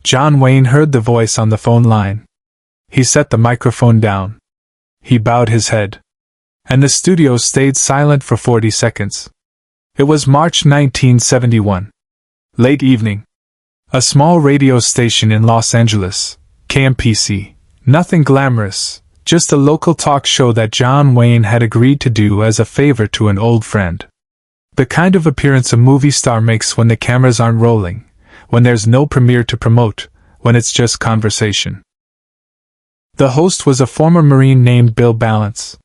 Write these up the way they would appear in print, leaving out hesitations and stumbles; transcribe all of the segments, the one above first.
John Wayne heard the voice on the phone line. He set the microphone down. He bowed his head. And the studio stayed silent for 40 seconds. It was March 1971. Late evening. A small radio station in Los Angeles, KMPC. Nothing glamorous, just a local talk show that John Wayne had agreed to do as a favor to an old friend. The kind of appearance a movie star makes when the cameras aren't rolling, when there's no premiere to promote, when it's just conversation. The host was a former Marine named Bill Balance.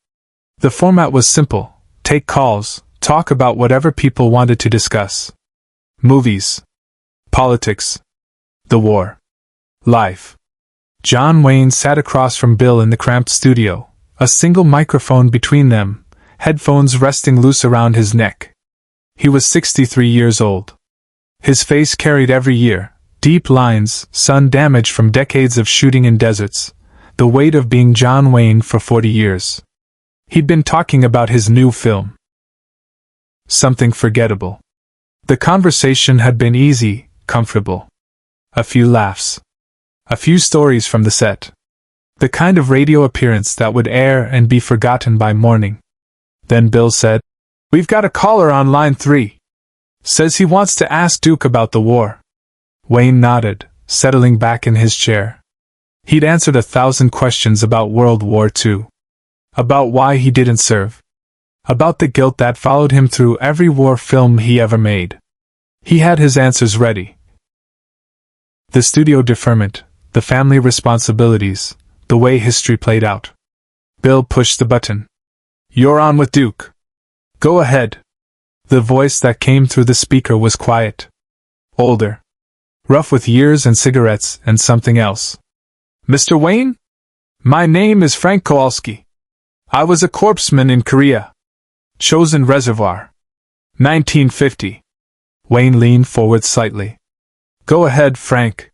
The format was simple: take calls, talk about whatever people wanted to discuss. Movies, politics, the war, life. John Wayne sat across from Bill in the cramped studio, a single microphone between them, headphones resting loose around his neck. He was 63 years old. His face carried every year, deep lines, sun damage from decades of shooting in deserts, the weight of being John Wayne for 40 years. He'd been talking about his new film. Something forgettable. The conversation had been easy, comfortable. A few laughs. A few stories from the set. The kind of radio appearance that would air and be forgotten by morning. Then Bill said, "We've got a caller on line 3. Says he wants to ask Duke about the war." Wayne nodded, settling back in his chair. He'd answered 1,000 questions about World War II. About why he didn't serve. About the guilt that followed him through every war film he ever made. He had his answers ready. The studio deferment, the family responsibilities, the way history played out. Bill pushed the button. "You're on with Duke. Go ahead." The voice that came through the speaker was quiet. Older. Rough with years and cigarettes and something else. "Mr. Wayne? My name is Frank Kowalski. I was a corpsman in Korea. Chosin Reservoir. 1950. Wayne leaned forward slightly. "Go ahead, Frank."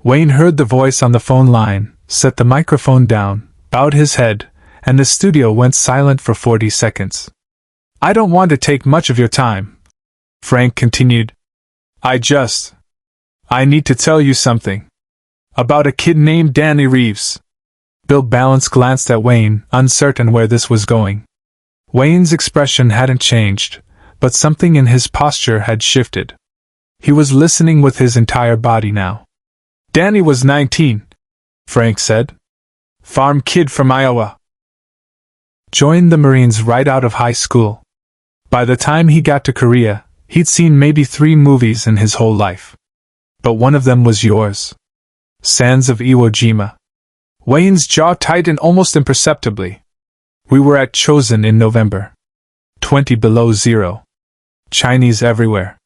Wayne heard the voice on the phone line, set the microphone down, bowed his head, and the studio went silent for 40 seconds. "I don't want to take much of your time," Frank continued. I need to tell you something. About a kid named Danny Reeves." Bill Balance glanced at Wayne, uncertain where this was going. Wayne's expression hadn't changed, but something in his posture had shifted. He was listening with his entire body now. "Danny was 19, Frank said. "Farm kid from Iowa. Joined the Marines right out of high school. By the time he got to Korea, he'd seen maybe 3 movies in his whole life. But one of them was yours. Sands of Iwo Jima." Wayne's jaw tightened almost imperceptibly. "We were at Chosin in November. 20 below zero. Chinese everywhere.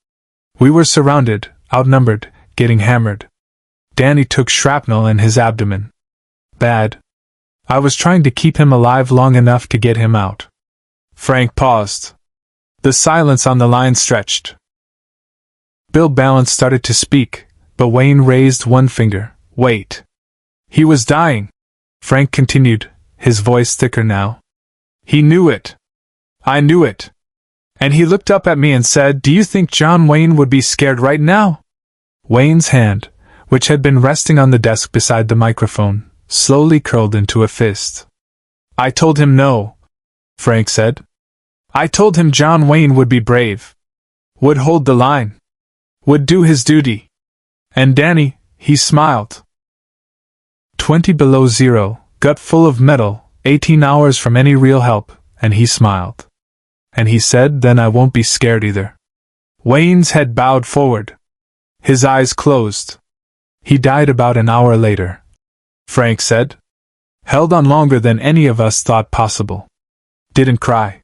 We were surrounded, outnumbered, getting hammered. Danny took shrapnel in his abdomen. Bad. I was trying to keep him alive long enough to get him out." Frank paused. The silence on the line stretched. Bill Balance started to speak, but Wayne raised one finger. "Wait. He was dying," Frank continued, his voice thicker now. "He knew it. I knew it. And he looked up at me and said, 'Do you think John Wayne would be scared right now?'" Wayne's hand, which had been resting on the desk beside the microphone, slowly curled into a fist. "I told him no," Frank said. "I told him John Wayne would be brave. Would hold the line. Would do his duty. And Danny," he smiled. 20 below zero, gut full of metal, 18 hours from any real help, and he smiled. And he said, "Then I won't be scared either." Wayne's head bowed forward. His eyes closed. "He died about an hour later," Frank said. "Held on longer than any of us thought possible. Didn't cry.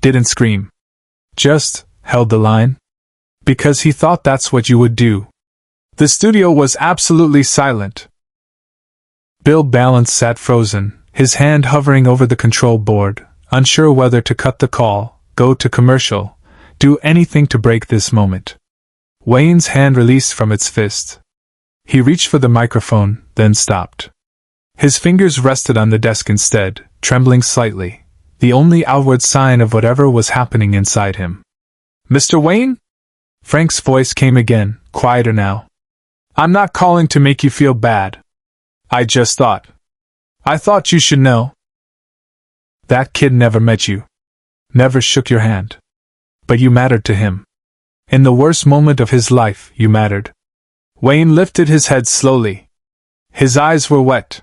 Didn't scream. Just held the line. Because he thought that's what you would do." The studio was absolutely silent. Bill Balance sat frozen, his hand hovering over the control board, unsure whether to cut the call, go to commercial, do anything to break this moment. Wayne's hand released from its fist. He reached for the microphone, then stopped. His fingers rested on the desk instead, trembling slightly, the only outward sign of whatever was happening inside him. "Mr. Wayne?" Frank's voice came again, quieter now. I'm not calling to make you feel bad. I thought you should know. That kid never met you. Never shook your hand. But you mattered to him. In the worst moment of his life, you mattered. Wayne lifted his head slowly. His eyes were wet.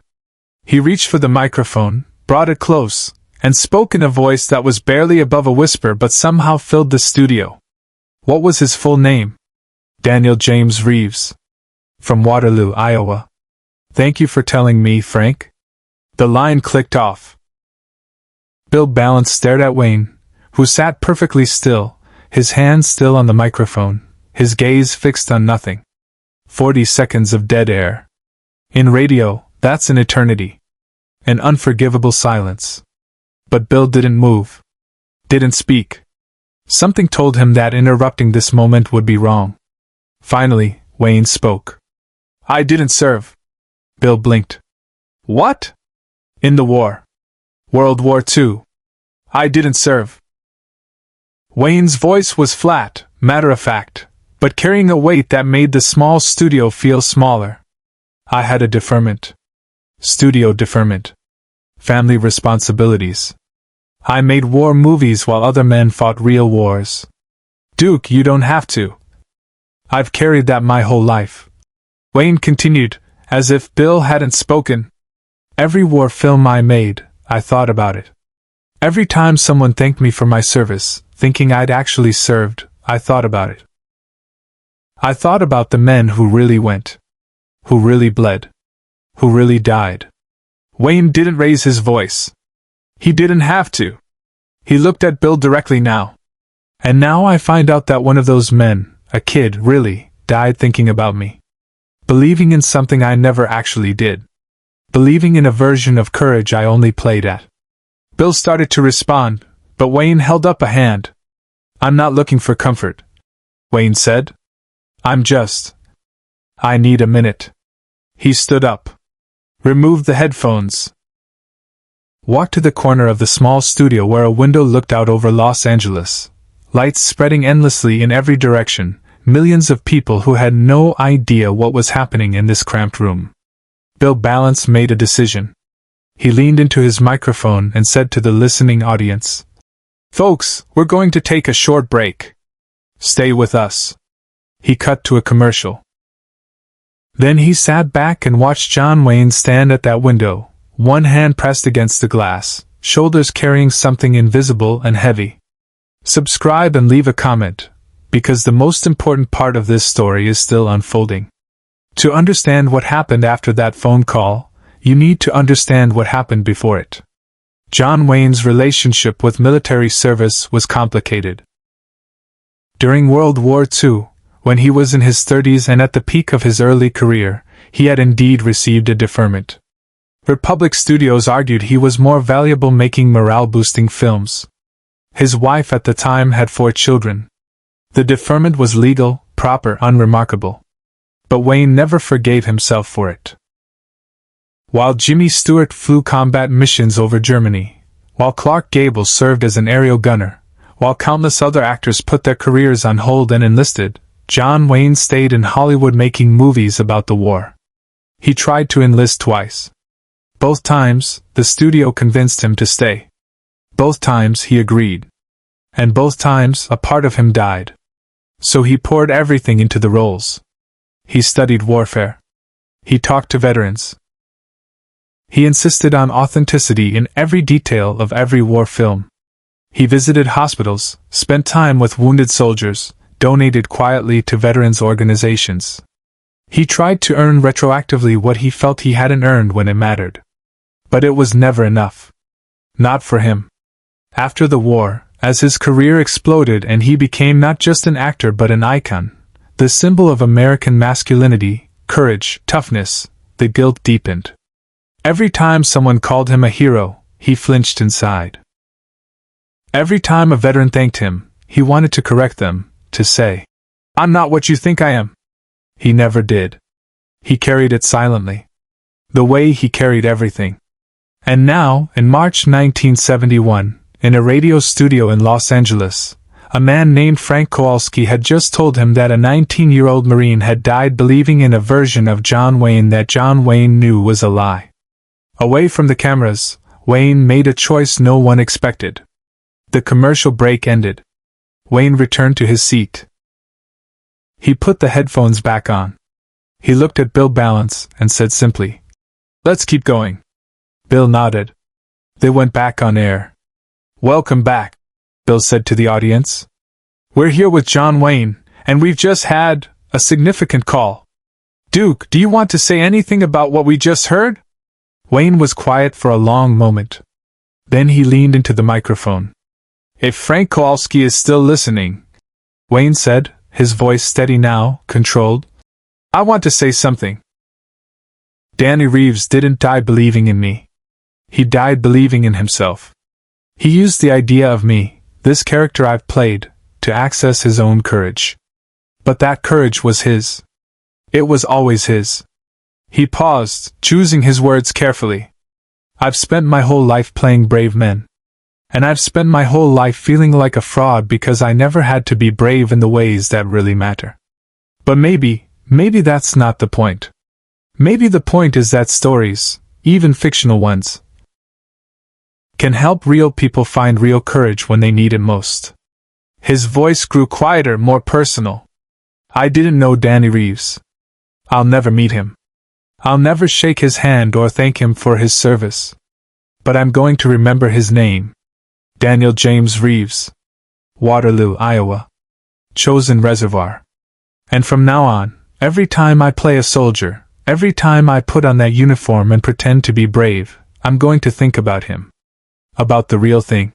He reached for the microphone, brought it close, and spoke in a voice that was barely above a whisper but somehow filled the studio. What was his full name? Daniel James Reeves. From Waterloo, Iowa. Thank you for telling me, Frank. The line clicked off. Bill Balance stared at Wayne, who sat perfectly still, his hands still on the microphone, his gaze fixed on nothing. 40 seconds of dead air. In radio, that's an eternity. An unforgivable silence. But Bill didn't move. Didn't speak. Something told him that interrupting this moment would be wrong. Finally, Wayne spoke. I didn't serve. Bill blinked. What? In the war. World War II. I didn't serve. Wayne's voice was flat, matter-of-fact, but carrying a weight that made the small studio feel smaller. I had a deferment. Studio deferment. Family responsibilities. I made war movies while other men fought real wars. Duke, you don't have to. I've carried that my whole life. Wayne continued, as if Bill hadn't spoken. Every war film I made, I thought about it. Every time someone thanked me for my service, thinking I'd actually served, I thought about it. I thought about the men who really went. Who really bled. Who really died. Wayne didn't raise his voice. He didn't have to. He looked at Bill directly now. And now I find out that one of those men, a kid, really, died thinking about me. Believing in something I never actually did. Believing in a version of courage I only played at. Bill started to respond, but Wayne held up a hand. I'm not looking for comfort, Wayne said. I need a minute. He stood up. Removed the headphones. Walked to the corner of the small studio where a window looked out over Los Angeles. Lights spreading endlessly in every direction, millions of people who had no idea what was happening in this cramped room. Bill Balance made a decision. He leaned into his microphone and said to the listening audience, Folks, we're going to take a short break. Stay with us. He cut to a commercial. Then he sat back and watched John Wayne stand at that window, one hand pressed against the glass, shoulders carrying something invisible and heavy. Subscribe and leave a comment, because the most important part of this story is still unfolding. To understand what happened after that phone call, you need to understand what happened before it. John Wayne's relationship with military service was complicated. During World War II, when he was in his 30s and at the peak of his early career, he had indeed received a deferment. Republic Studios argued he was more valuable making morale-boosting films. His wife at the time had 4 children. The deferment was legal, proper, unremarkable. But Wayne never forgave himself for it. While Jimmy Stewart flew combat missions over Germany, while Clark Gable served as an aerial gunner, while countless other actors put their careers on hold and enlisted, John Wayne stayed in Hollywood making movies about the war. He tried to enlist twice. Both times, the studio convinced him to stay. Both times he agreed. And both times, a part of him died. So he poured everything into the roles. He studied warfare. He talked to veterans. He insisted on authenticity in every detail of every war film. He visited hospitals, spent time with wounded soldiers, donated quietly to veterans' organizations. He tried to earn retroactively what he felt he hadn't earned when it mattered. But it was never enough. Not for him. After the war, as his career exploded and he became not just an actor but an icon, the symbol of American masculinity, courage, toughness, the guilt deepened. Every time someone called him a hero, he flinched inside. Every time a veteran thanked him, he wanted to correct them, to say, "I'm not what you think I am." He never did. He carried it silently. The way he carried everything. And now, in March 1971, in a radio studio in Los Angeles, a man named Frank Kowalski had just told him that a 19-year-old Marine had died believing in a version of John Wayne that John Wayne knew was a lie. Away from the cameras, Wayne made a choice no one expected. The commercial break ended. Wayne returned to his seat. He put the headphones back on. He looked at Bill Balance and said simply, "Let's keep going." Bill nodded. They went back on air. "Welcome back," Bill said to the audience. "We're here with John Wayne, and we've just had a significant call. Duke, do you want to say anything about what we just heard?" Wayne was quiet for a long moment. Then he leaned into the microphone. "If Frank Kowalski is still listening," Wayne said, his voice steady now, controlled, "I want to say something. Danny Reeves didn't die believing in me. He died believing in himself. He used the idea of me, this character I've played, to access his own courage. But that courage was his. It was always his." He paused, choosing his words carefully. "I've spent my whole life playing brave men. And I've spent my whole life feeling like a fraud because I never had to be brave in the ways that really matter. But maybe that's not the point. Maybe the point is that stories, even fictional ones, can help real people find real courage when they need it most." His voice grew quieter, more personal. "I didn't know Danny Reeves. I'll never meet him. I'll never shake his hand or thank him for his service. But I'm going to remember his name. Daniel James Reeves. Waterloo, Iowa. Chosin Reservoir. And from now on, every time I play a soldier, every time I put on that uniform and pretend to be brave, I'm going to think about him. About the real thing."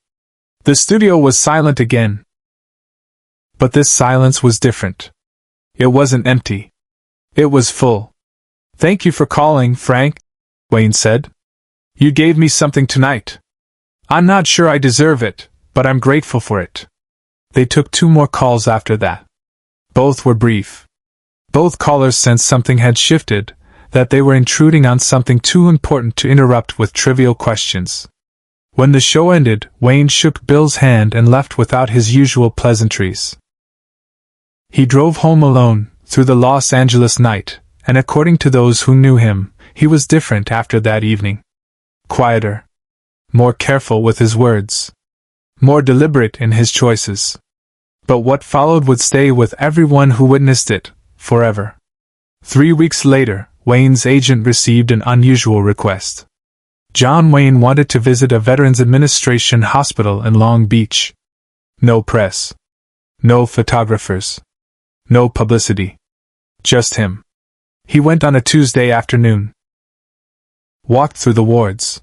The studio was silent again. But this silence was different. It wasn't empty. It was full. "Thank you for calling, Frank," Wayne said. "You gave me something tonight. I'm not sure I deserve it, but I'm grateful for it." They took 2 more calls after that. Both were brief. Both callers sensed something had shifted, that they were intruding on something too important to interrupt with trivial questions. When the show ended, Wayne shook Bill's hand and left without his usual pleasantries. He drove home alone, through the Los Angeles night, and according to those who knew him, he was different after that evening. Quieter. More careful with his words. More deliberate in his choices. But what followed would stay with everyone who witnessed it, forever. 3 weeks later, Wayne's agent received an unusual request. John Wayne wanted to visit a Veterans Administration hospital in Long Beach. No press. No photographers. No publicity. Just him. He went on a Tuesday afternoon. Walked through the wards.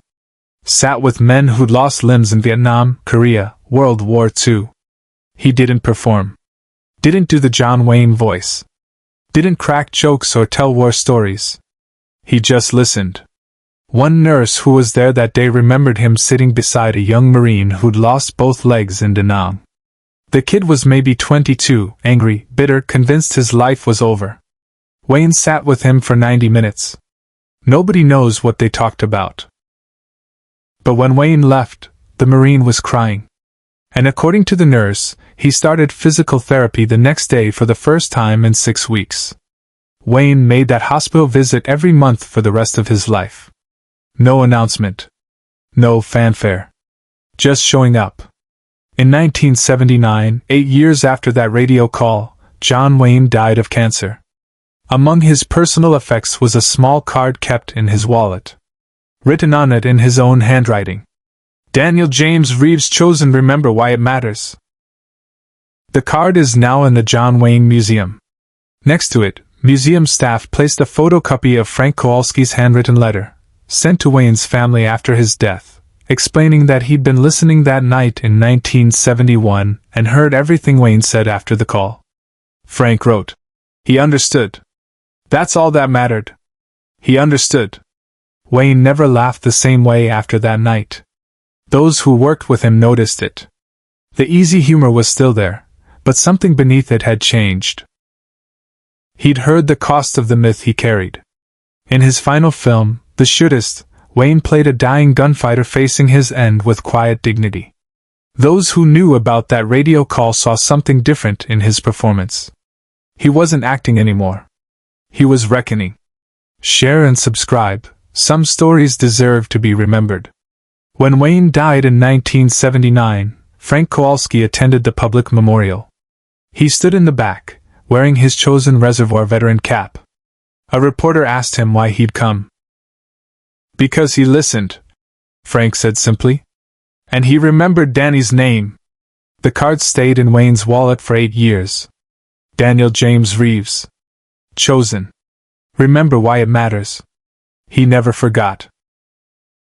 Sat with men who'd lost limbs in Vietnam, Korea, World War II. He didn't perform. Didn't do the John Wayne voice. Didn't crack jokes or tell war stories. He just listened. One nurse who was there that day remembered him sitting beside a young Marine who'd lost both legs in Da Nang. The kid was maybe 22, angry, bitter, convinced his life was over. Wayne sat with him for 90 minutes. Nobody knows what they talked about. But when Wayne left, the Marine was crying. And according to the nurse, he started physical therapy the next day for the first time in 6 weeks. Wayne made that hospital visit every month for the rest of his life. No announcement. No fanfare. Just showing up. In 1979, 8 years after that radio call, John Wayne died of cancer. Among his personal effects was a small card kept in his wallet. Written on it in his own handwriting. Daniel James Reeves Chosin, remember why it matters. The card is now in the John Wayne Museum. Next to it, museum staff placed a photocopy of Frank Kowalski's handwritten letter, sent to Wayne's family after his death, explaining that he'd been listening that night in 1971 and heard everything Wayne said after the call. Frank wrote. He understood. That's all that mattered. He understood. Wayne never laughed the same way after that night. Those who worked with him noticed it. The easy humor was still there, but something beneath it had changed. He'd heard the cost of the myth he carried. In his final film, The Shootist, Wayne played a dying gunfighter facing his end with quiet dignity. Those who knew about that radio call saw something different in his performance. He wasn't acting anymore. He was reckoning. Share and subscribe. Some stories deserve to be remembered. When Wayne died in 1979, Frank Kowalski attended the public memorial. He stood in the back, wearing his Chosin Reservoir veteran cap. A reporter asked him why he'd come. Because he listened, Frank said simply. And he remembered Danny's name. The card stayed in Wayne's wallet for 8 years. Daniel James Reeves. Chosin. Remember why it matters. He never forgot.